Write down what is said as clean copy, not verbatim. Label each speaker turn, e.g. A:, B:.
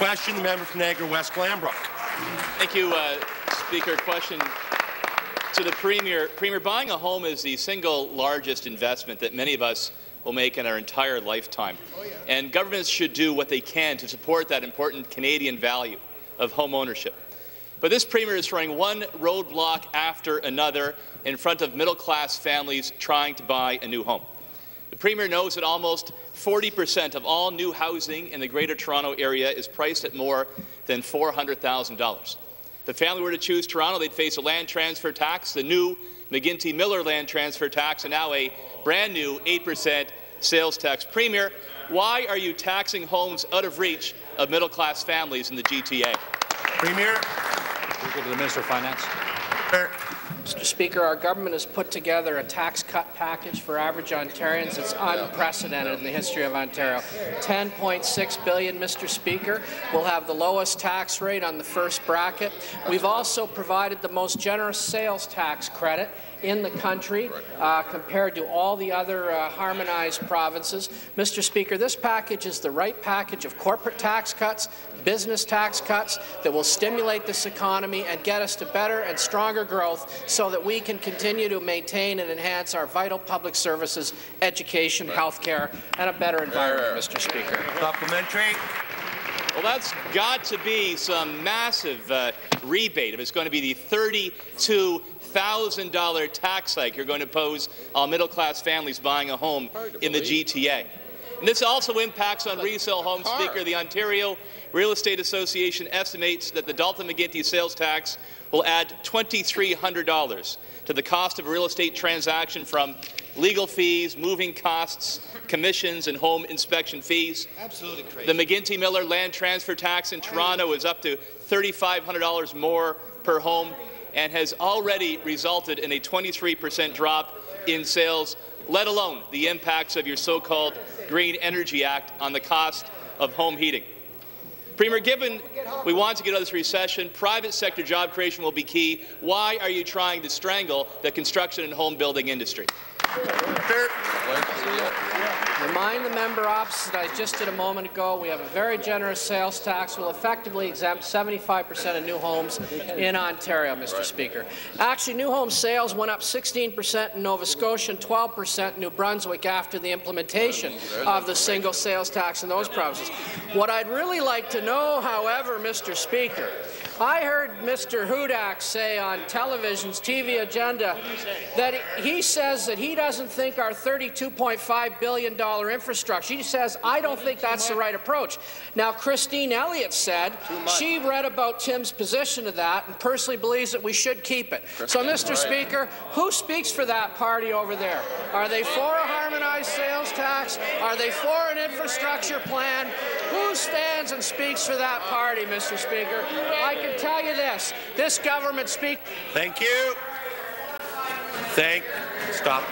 A: Question, the member for Niagara West-Glanbrook.
B: Thank you, Speaker. Question to the Premier. Premier, buying a home is the single largest investment that many of us will make in our entire lifetime. And governments should do what they can to support that important Canadian value of home ownership. But this Premier is throwing one roadblock after another in front of middle-class families trying to buy a new home. The Premier knows that almost 40% of all new housing in the Greater Toronto Area is priced at more than $400,000. If the family were to choose Toronto, they'd face a land transfer tax, the new McGuinty Miller land transfer tax, and now a brand new 8% sales tax. Premier, why are you taxing homes out of reach of middle-class families in the GTA?
A: Premier.
C: We'll go to the Minister of Finance.
D: Mr. Speaker, our government has put together a tax cut package for average Ontarians that's unprecedented in the history of Ontario. $10.6 billion, Mr. Speaker. We'll have the lowest tax rate on the first bracket. We've also provided the most generous sales tax credit in the country compared to all the other harmonized provinces. Mr. Speaker, this package is the right package of corporate tax cuts, business tax cuts that will stimulate this economy and get us to better and stronger growth so that we can continue to maintain and enhance our vital public services, education, health care, and a better environment, Mr. Speaker.
A: Supplementary.
B: Well, that's got to be some massive rebate if it's going to be the $32,000 tax hike you're going to impose on middle-class families buying a home in the GTA. And this also impacts on resale homes, Speaker. The Ontario Real Estate Association estimates that the Dalton-McGuinty sales tax will add $2,300 to the cost of a real estate transaction from legal fees, moving costs, commissions, and home inspection fees. Absolutely crazy. The McGuinty Miller land transfer tax in Toronto is up to $3,500 more per home and has already resulted in a 23% drop in sales, let alone the impacts of your so-called Green Energy Act on the cost of home heating. Premier, given we want to get out of this recession, private sector job creation will be key. Why are you trying to strangle the construction and home building industry?
D: Remind the member opposite I just did a moment ago, we have a very generous sales tax. We'll effectively exempt 75% of new homes in Ontario, Mr. Speaker. Actually, new home sales went up 16% in Nova Scotia and 12% in New Brunswick after the implementation of the single sales tax in those provinces. What I'd really like to know, however, Mr. Speaker, I heard Mr. Hudak say on television's TV agenda that he says that he doesn't think our $32.5 billion infrastructure, he says, I don't think that's the right approach. Now, Christine Elliott said she read about Tim's position to that and personally believes that we should keep it. So, Mr. Speaker, who speaks for that party over there? Are they for a harmonized sales tax? Are they for an infrastructure plan? Who stands and speaks for that party, Mr. Speaker? I can tell you this government speaks.
A: Thank you. Stop.